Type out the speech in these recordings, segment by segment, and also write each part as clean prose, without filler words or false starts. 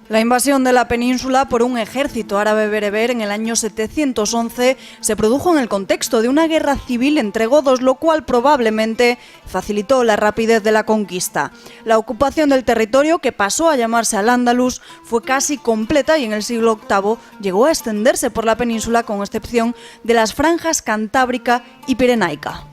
La invasión de la península por un ejército árabe bereber en el año 711 se produjo en el contexto de una guerra civil entre godos, lo cual probablemente facilitó la rapidez de la conquista. La ocupación del territorio, que pasó a llamarse Al-Ándalus, fue casi completa y en el siglo VIII llegó a extenderse por la península, con excepción de las franjas cantábrica y pirenaica.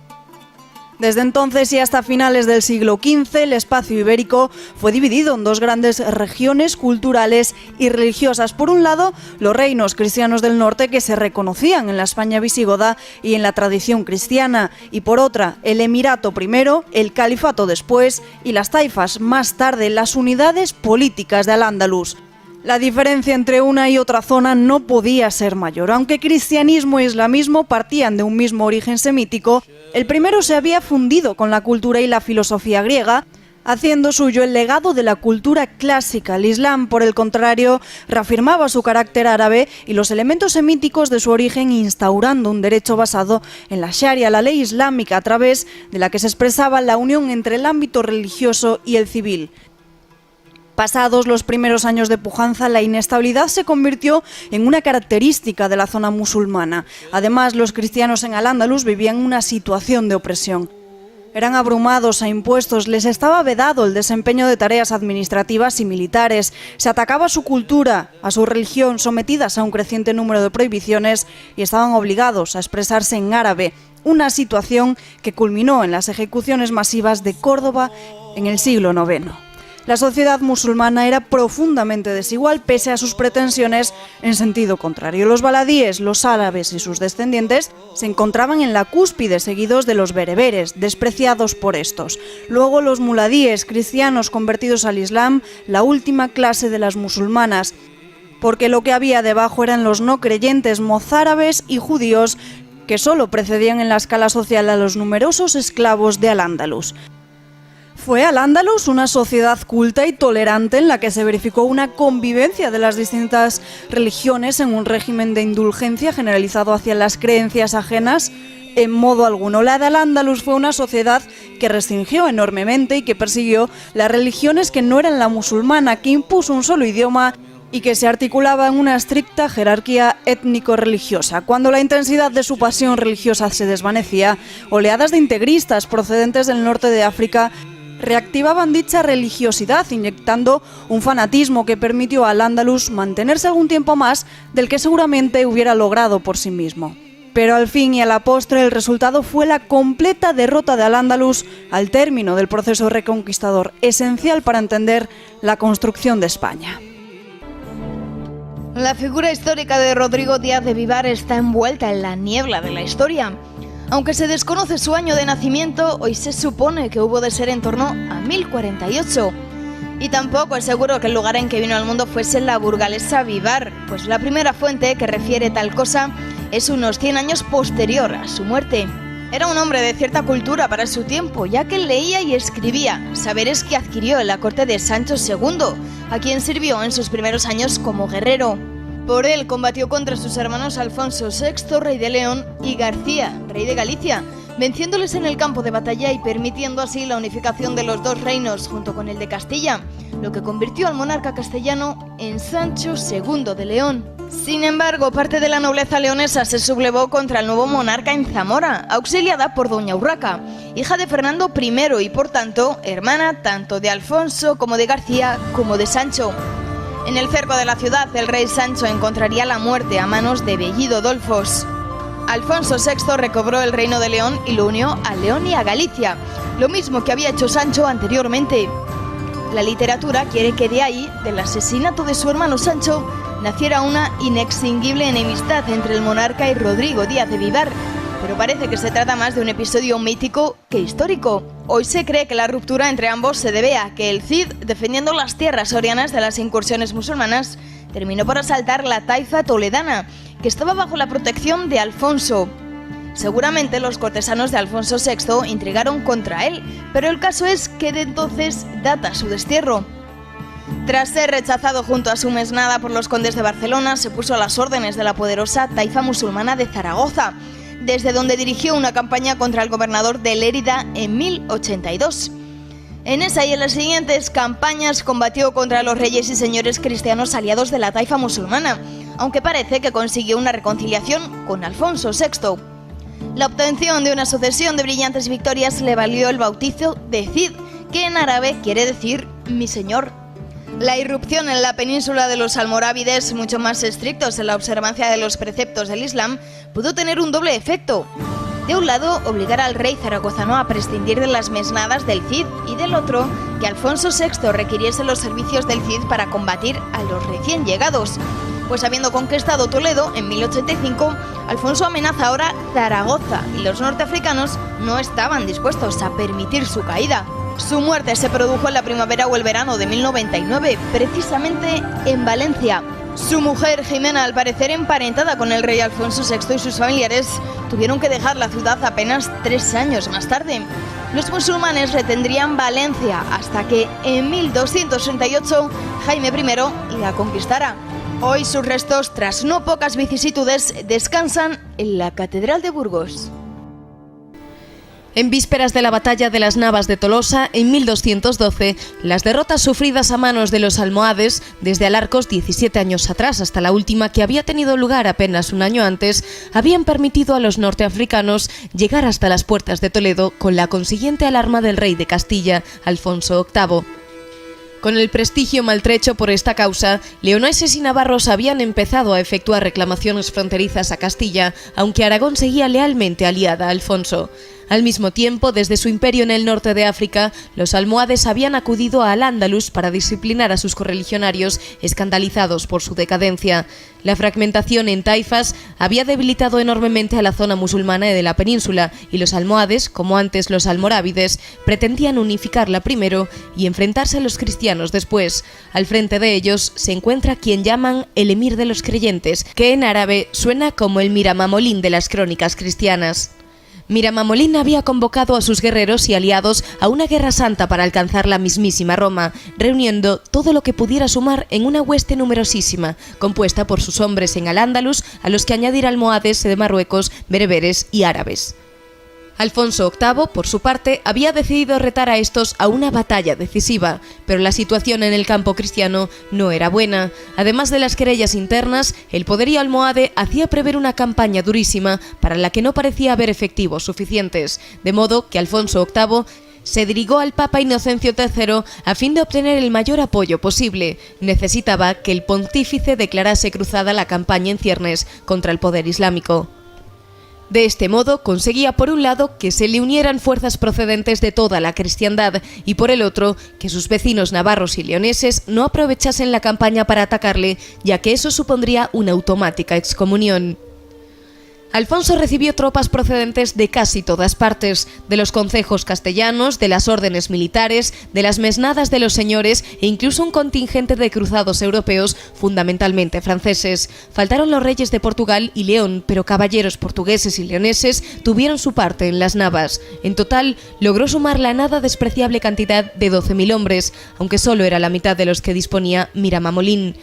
Desde entonces y hasta finales del siglo XV, el espacio ibérico fue dividido en dos grandes regiones culturales y religiosas. Por un lado, los reinos cristianos del norte, que se reconocían en la España visigoda y en la tradición cristiana, y por otra, el Emirato primero, el Califato después y las taifas más tarde, las unidades políticas de Al-Ándalus. La diferencia entre una y otra zona no podía ser mayor. Aunque cristianismo e islamismo partían de un mismo origen semítico, el primero se había fundido con la cultura y la filosofía griega, haciendo suyo el legado de la cultura clásica. El Islam, por el contrario, reafirmaba su carácter árabe y los elementos semíticos de su origen, instaurando un derecho basado en la Sharia, la ley islámica, a través de la que se expresaba la unión entre el ámbito religioso y el civil. Pasados los primeros años de pujanza, la inestabilidad se convirtió en una característica de la zona musulmana. Además, los cristianos en Al-Ándalus vivían una situación de opresión. Eran abrumados a impuestos, les estaba vedado el desempeño de tareas administrativas y militares, se atacaba su cultura, a su religión, sometidas a un creciente número de prohibiciones, y estaban obligados a expresarse en árabe, una situación que culminó en las ejecuciones masivas de Córdoba en el siglo IX. La sociedad musulmana era profundamente desigual pese a sus pretensiones en sentido contrario. Los baladíes, los árabes y sus descendientes se encontraban en la cúspide, seguidos de los bereberes, despreciados por estos. Luego los muladíes, cristianos convertidos al Islam, la última clase de las musulmanas, porque lo que había debajo eran los no creyentes mozárabes y judíos, que solo precedían en la escala social a los numerosos esclavos de Al-Ándalus. Fue Al-Ándalus una sociedad culta y tolerante en la que se verificó una convivencia de las distintas religiones en un régimen de indulgencia generalizado hacia las creencias ajenas. En modo alguno. La de Al-Ándalus fue una sociedad que restringió enormemente y que persiguió las religiones que no eran la musulmana, que impuso un solo idioma y que se articulaba en una estricta jerarquía étnico-religiosa. Cuando la intensidad de su pasión religiosa se desvanecía, oleadas de integristas procedentes del norte de África reactivaban dicha religiosidad, inyectando un fanatismo que permitió a Al-Ándalus mantenerse algún tiempo más del que seguramente hubiera logrado por sí mismo. Pero al fin y a la postre el resultado fue la completa derrota de Al-Ándalus al término del proceso reconquistador, esencial para entender la construcción de España. La figura histórica de Rodrigo Díaz de Vivar está envuelta en la niebla de la historia. Aunque se desconoce su año de nacimiento, hoy se supone que hubo de ser en torno a 1048. Y tampoco es seguro que el lugar en que vino al mundo fuese la burgalesa Vivar, pues la primera fuente que refiere tal cosa es unos 100 años posterior a su muerte. Era un hombre de cierta cultura para su tiempo, ya que leía y escribía, saberes que adquirió en la corte de Sancho II, a quien sirvió en sus primeros años como guerrero. Por él combatió contra sus hermanos Alfonso VI, rey de León, y García, rey de Galicia, venciéndoles en el campo de batalla y permitiendo así la unificación de los dos reinos junto con el de Castilla, lo que convirtió al monarca castellano en Sancho II de León. Sin embargo, parte de la nobleza leonesa se sublevó contra el nuevo monarca en Zamora, auxiliada por doña Urraca, hija de Fernando I y por tanto hermana tanto de Alfonso como de García como de Sancho. En el cerco de la ciudad, el rey Sancho encontraría la muerte a manos de Bellido Dolfos. Alfonso VI recobró el reino de León y lo unió a León y a Galicia, lo mismo que había hecho Sancho anteriormente. La literatura quiere que de ahí, del asesinato de su hermano Sancho, naciera una inextinguible enemistad entre el monarca y Rodrigo Díaz de Vivar, pero parece que se trata más de un episodio mítico que histórico. Hoy se cree que la ruptura entre ambos se debe a que el Cid, defendiendo las tierras sorianas de las incursiones musulmanas, terminó por asaltar la taifa toledana, que estaba bajo la protección de Alfonso. Seguramente los cortesanos de Alfonso VI intrigaron contra él, pero el caso es que de entonces data su destierro. Tras ser rechazado junto a su mesnada por los condes de Barcelona, se puso a las órdenes de la poderosa taifa musulmana de Zaragoza, desde donde dirigió una campaña contra el gobernador de Lérida en 1082. En esa y en las siguientes campañas combatió contra los reyes y señores cristianos aliados de la taifa musulmana, aunque parece que consiguió una reconciliación con Alfonso VI. La obtención de una sucesión de brillantes victorias le valió el bautizo de Cid, que en árabe quiere decir mi señor. La irrupción en la península de los almorávides, mucho más estrictos en la observancia de los preceptos del Islam, pudo tener un doble efecto. De un lado, obligar al rey zaragozano a prescindir de las mesnadas del Cid, y del otro, que Alfonso VI requiriese los servicios del Cid para combatir a los recién llegados. Pues habiendo conquistado Toledo en 1085, Alfonso amenaza ahora Zaragoza, y los norteafricanos no estaban dispuestos a permitir su caída. Su muerte se produjo en la primavera o el verano de 1099, precisamente en Valencia. Su mujer, Jimena, al parecer emparentada con el rey Alfonso VI y sus familiares, tuvieron que dejar la ciudad apenas 3 años más tarde. Los musulmanes retendrían Valencia hasta que en 1268 Jaime I la conquistara. Hoy sus restos, tras no pocas vicisitudes, descansan en la Catedral de Burgos. En vísperas de la batalla de las Navas de Tolosa, en 1212, las derrotas sufridas a manos de los almohades, desde Alarcos 17 años atrás hasta la última que había tenido lugar apenas un año antes, habían permitido a los norteafricanos llegar hasta las puertas de Toledo con la consiguiente alarma del rey de Castilla, Alfonso VIII. Con el prestigio maltrecho por esta causa, leoneses y navarros habían empezado a efectuar reclamaciones fronterizas a Castilla, aunque Aragón seguía lealmente aliada a Alfonso. Al mismo tiempo, desde su imperio en el norte de África, los almohades habían acudido a Al-Ándalus para disciplinar a sus correligionarios escandalizados por su decadencia. La fragmentación en taifas había debilitado enormemente a la zona musulmana de la península, y los almohades, como antes los almorávides, pretendían unificarla primero y enfrentarse a los cristianos después. Al frente de ellos se encuentra quien llaman el emir de los creyentes, que en árabe suena como el Miramamolín de las crónicas cristianas. Miramamolín había convocado a sus guerreros y aliados a una guerra santa para alcanzar la mismísima Roma, reuniendo todo lo que pudiera sumar en una hueste numerosísima, compuesta por sus hombres en Al-Ándalus, a los que añadir almohades de Marruecos, bereberes y árabes. Alfonso VIII, por su parte, había decidido retar a estos a una batalla decisiva, pero la situación en el campo cristiano no era buena. Además de las querellas internas, el poderío almohade hacía prever una campaña durísima para la que no parecía haber efectivos suficientes, de modo que Alfonso VIII se dirigió al Papa Inocencio III a fin de obtener el mayor apoyo posible. Necesitaba que el pontífice declarase cruzada la campaña en ciernes contra el poder islámico. De este modo conseguía por un lado que se le unieran fuerzas procedentes de toda la cristiandad y por el otro que sus vecinos navarros y leoneses no aprovechasen la campaña para atacarle, ya que eso supondría una automática excomunión. Alfonso recibió tropas procedentes de casi todas partes, de los concejos castellanos, de las órdenes militares, de las mesnadas de los señores e incluso un contingente de cruzados europeos, fundamentalmente franceses. Faltaron los reyes de Portugal y León, pero caballeros portugueses y leoneses tuvieron su parte en las Navas. En total, logró sumar la nada despreciable cantidad de 12.000 hombres, aunque solo era la mitad de los que disponía Miramamolín.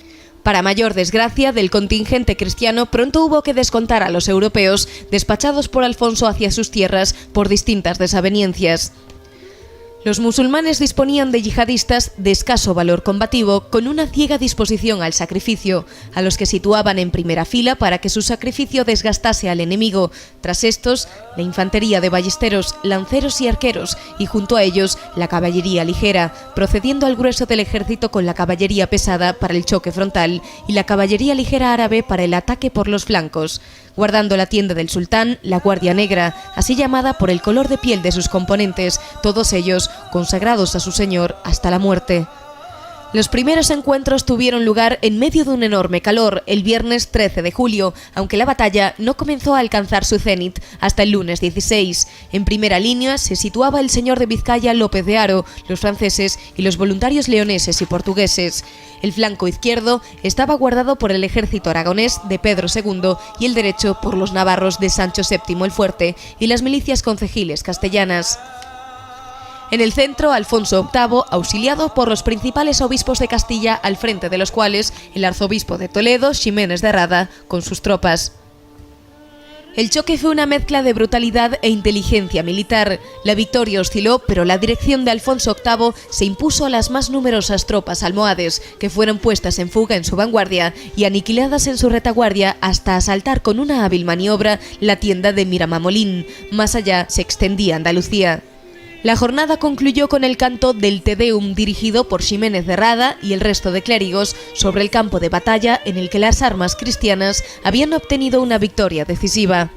Para mayor desgracia del contingente cristiano, pronto hubo que descontar a los europeos despachados por Alfonso hacia sus tierras por distintas desavenencias. Los musulmanes disponían de yihadistas de escaso valor combativo, con una ciega disposición al sacrificio, a los que situaban en primera fila para que su sacrificio desgastase al enemigo. Tras estos, la infantería de ballesteros, lanceros y arqueros, y junto a ellos la caballería ligera, procediendo al grueso del ejército con la caballería pesada para el choque frontal y la caballería ligera árabe para el ataque por los flancos. Guardando la tienda del sultán, la Guardia Negra, así llamada por el color de piel de sus componentes, todos ellos consagrados a su señor hasta la muerte. Los primeros encuentros tuvieron lugar en medio de un enorme calor, el viernes 13 de julio, aunque la batalla no comenzó a alcanzar su cenit hasta el lunes 16. En primera línea se situaba el señor de Vizcaya López de Haro, los franceses y los voluntarios leoneses y portugueses. El flanco izquierdo estaba guardado por el ejército aragonés de Pedro II y el derecho por los navarros de Sancho VII el Fuerte y las milicias concejiles castellanas. En el centro, Alfonso VIII, auxiliado por los principales obispos de Castilla, al frente de los cuales el arzobispo de Toledo, Ximénez de Rada, con sus tropas. El choque fue una mezcla de brutalidad e inteligencia militar. La victoria osciló, pero la dirección de Alfonso VIII se impuso a las más numerosas tropas almohades, que fueron puestas en fuga en su vanguardia y aniquiladas en su retaguardia hasta asaltar con una hábil maniobra la tienda de Miramamolín. Más allá se extendía Andalucía. La jornada concluyó con el canto del Te Deum dirigido por Ximénez de Rada y el resto de clérigos sobre el campo de batalla en el que las armas cristianas habían obtenido una victoria decisiva.